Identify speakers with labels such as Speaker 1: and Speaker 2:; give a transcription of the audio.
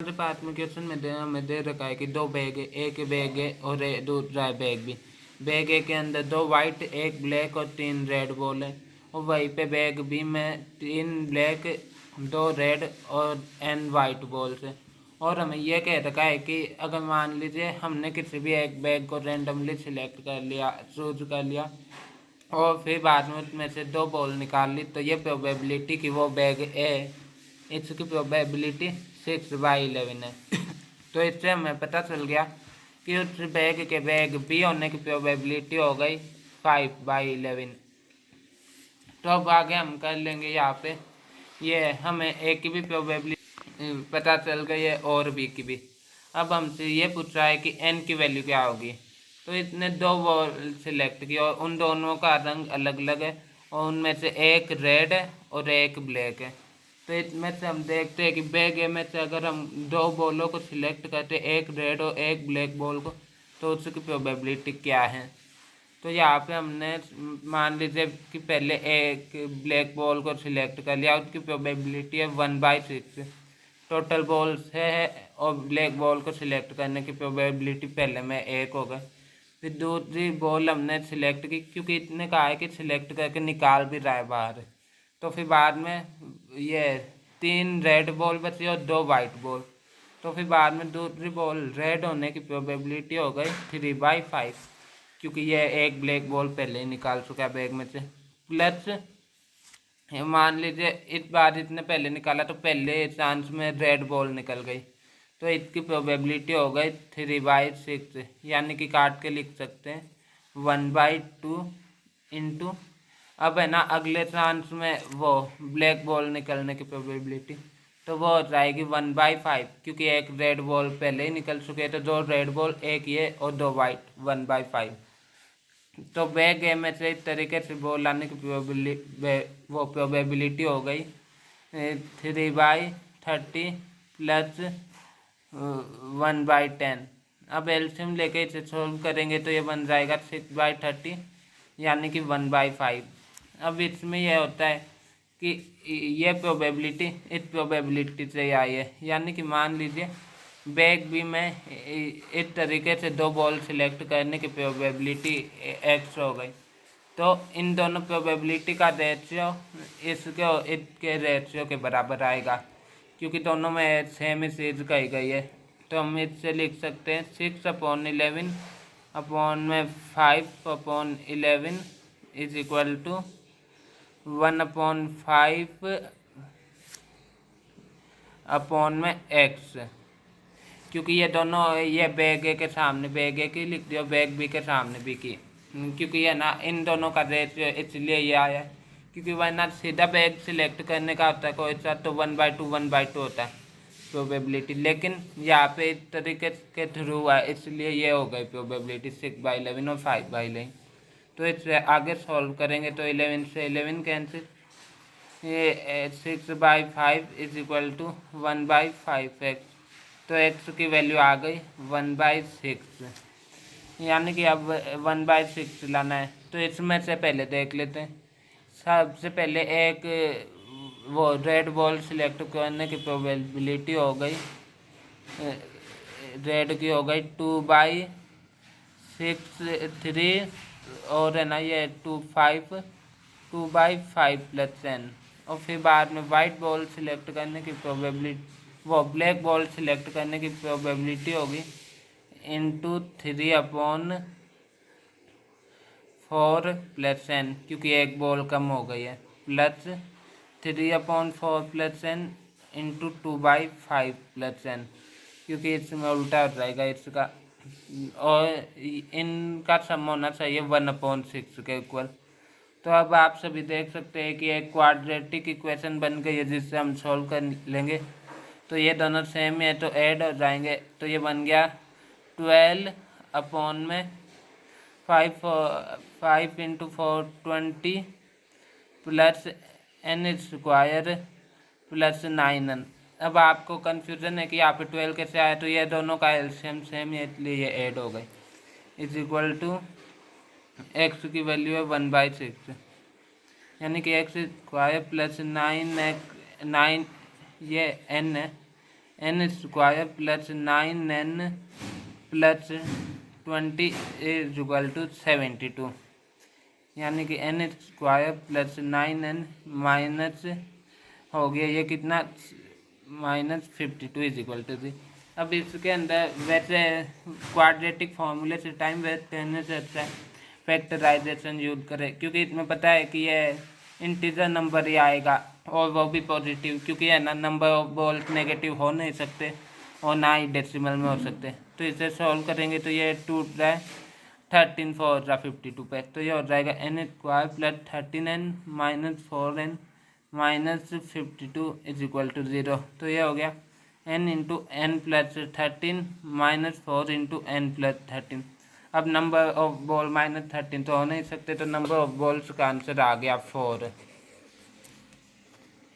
Speaker 1: हमारे पास में क्वेश्चन में हमें दे रखा है कि दो बैग है, एक बैग है और दूसरा है बैग भी। बैग ए के अंदर दो वाइट, एक ब्लैक और तीन रेड बॉल है, और वहीं पे बैग बी में तीन ब्लैक, दो रेड और एन वाइट बॉल्स है। और हमें यह कह रखा है कि अगर मान लीजिए हमने किसी भी एक बैग को रेंडमली सिलेक्ट कर लिया, चूज कर लिया, और फिर बाद में उसमें से दो बॉल निकाल ली, तो ये प्रोबेबिलिटी कि वो बैग ए, इसकी प्रोबेबिलिटी 6/11 है। तो इससे हमें पता चल गया कि उस बैग के बैग बी होने की प्रोबेबिलिटी हो गई 5/11। तो अब आगे हम कर लेंगे यहाँ पे, ये हमें ए की भी प्रोबेबिलिटी पता चल गई है और बी की भी। अब हमसे ये पूछ रहा है कि एन की वैल्यू क्या होगी। तो इसने दो बॉल सिलेक्ट की और उन दोनों का रंग अलग अलग है, और उनमें से एक रेड है और एक ब्लैक है। तो इसमें से हम देखते हैं कि बैग ए में से अगर हम दो बॉलों को सिलेक्ट करते हैं, एक रेड और एक ब्लैक बॉल को, तो उसकी प्रोबेबिलिटी क्या है। तो यहाँ पे हमने मान लीजिए कि पहले एक ब्लैक बॉल को सिलेक्ट कर लिया, उसकी प्रोबेबिलिटी है 1/6। टोटल बॉल्स है और ब्लैक बॉल को सिलेक्ट करने की प्रोबेबिलिटी पहले में एक हो गई। फिर दूसरी बॉल हमने सिलेक्ट की, क्योंकि इतने कहा है कि सिलेक्ट करके निकाल भी रहा है बाहर। तो फिर बाद में ये तीन रेड बॉल बची और दो वाइट बॉल। तो फिर बाद में दूसरी बॉल रेड होने की प्रोबेबिलिटी हो गई 3/5, क्योंकि यह एक ब्लैक बॉल पहले ही निकाल चुका है बैग में से। प्लस मान लीजिए इस बार इसने पहले निकाला, तो पहले चांस में रेड बॉल निकल गई, तो इसकी प्रोबेबिलिटी हो गई 3/6, यानी कि काट के लिख सकते हैं 1/2 इंटू, अब है ना अगले चांस में वो ब्लैक बॉल निकलने की प्रोबेबिलिटी, तो वो हो जाएगी 1/5, क्योंकि एक रेड बॉल पहले ही निकल चुके हैं, तो दो रेड बॉल, एक ये और दो वाइट, 1/5। तो बैग ए में से इस तरीके से बॉल आने की प्रोबेबिलिटी हो गई 3/30 प्लस 1/10। अब एल्शियम लेके इसे सोल्व करेंगे तो ये बन जाएगा 6/30, यानी कि 1/5। अब इसमें यह होता है कि ये प्रोबेबिलिटी इस प्रोबेबिलिटी से आई है, यानी कि मान लीजिए बैग बी में इस तरीके से दो बॉल सिलेक्ट करने की प्रोबेबिलिटी एक्स हो गई। तो इन दोनों प्रोबेबिलिटी का रेशियो इसके रेशियो के बराबर आएगा, क्योंकि दोनों में सेम ही चीज़ कही गई है। तो हम इससे लिख सकते हैं 6/11 अपॉन में 5/11 इज इक्वल टू 1/5 अपॉन में एक्स, क्योंकि ये दोनों, ये बैग ए के सामने बैग ए की लिख दिया, बैग बी के सामने बी की, क्योंकि ये ना इन दोनों का रेशियो इसलिए ये आया है, क्योंकि वरना सीधा बैग सिलेक्ट करने का होता है कोई सा, तो 1/2 होता है प्रोबेबिलिटी, लेकिन यहाँ पे इस तरीके के थ्रू हुआ है, इसलिए ये हो गई प्रोबेबिलिटी 6/11 और 5/11। तो इससे आगे सॉल्व करेंगे तो 11 से 11 कैंसिल, ये 6/5 इज इक्वल टू 1/5x। तो x की वैल्यू आ गई 1/6, यानी कि अब 1/6 लाना है। तो इसमें से पहले देख लेते हैं। सबसे पहले एक वो रेड बॉल सिलेक्ट करने की प्रोबेबिलिटी हो गई, रेड की हो गई 2/6 और है ना ये 2/5 प्लस 10। और फिर बाद में वाइट बॉल सिलेक्ट करने की प्रोबेबिलिटी, वो ब्लैक बॉल सिलेक्ट करने की प्रोबेबिलिटी होगी इंटू 3/4 प्लस n, क्योंकि एक बॉल कम हो गई है, plus 3/4 plus n into 2/5 plus n, क्योंकि इसमें उल्टा हो जाएगा इसका, और इनका सम होना चाहिए 1/6 के इक्वल। तो अब आप सभी देख सकते हैं कि एक क्वाड्रेटिक इक्वेशन बन गई है, जिससे हम सॉल्व कर लेंगे। तो ये दोनों सेम है, तो ऐड हो जाएंगे, तो ये बन गया 12 अपॉन में 5 into 4 20 plus n square plus 9n। अब आपको कन्फ्यूज़न है कि यहाँ पे 12 कैसे आया, तो ये दोनों का एलसीएम सेम है, इसलिए ये ऐड हो गई, इज इक्वल टू एक्स की वैल्यू है 1/6, यानी कि एक्स स्क्वायर प्लस 9 ये n है, n square plus 9n plus 20 is equal to 72, यानी कि N square plus 9n minus हो गया ये कितना -52 इज इक्वल टू 3। अब इसके अंदर वैसे क्वाड्रेटिक फार्मूले से टाइम वेस्ट करने से अच्छा है फैक्टराइजेशन यूज करें, क्योंकि इसमें पता है कि ये इंटीजर नंबर ही आएगा और वो भी पॉजिटिव, क्योंकि है ना नंबर ऑफ बोल्स नेगेटिव हो नहीं सकते और ना ही डेसिमल में हो सकते। तो इसे सॉल्व करेंगे तो ये टूट रहा है 13 4 52 पे, तो ये हो जाएगा n square plus 13n minus 4n minus 52 is equal to 0। तो ये हो गया n into n plus 13 minus 4 into n plus 13। अब नंबर ऑफ बॉल -13 तो हो नहीं सकते, तो नंबर ऑफ बॉल्स का आंसर आ गया 4।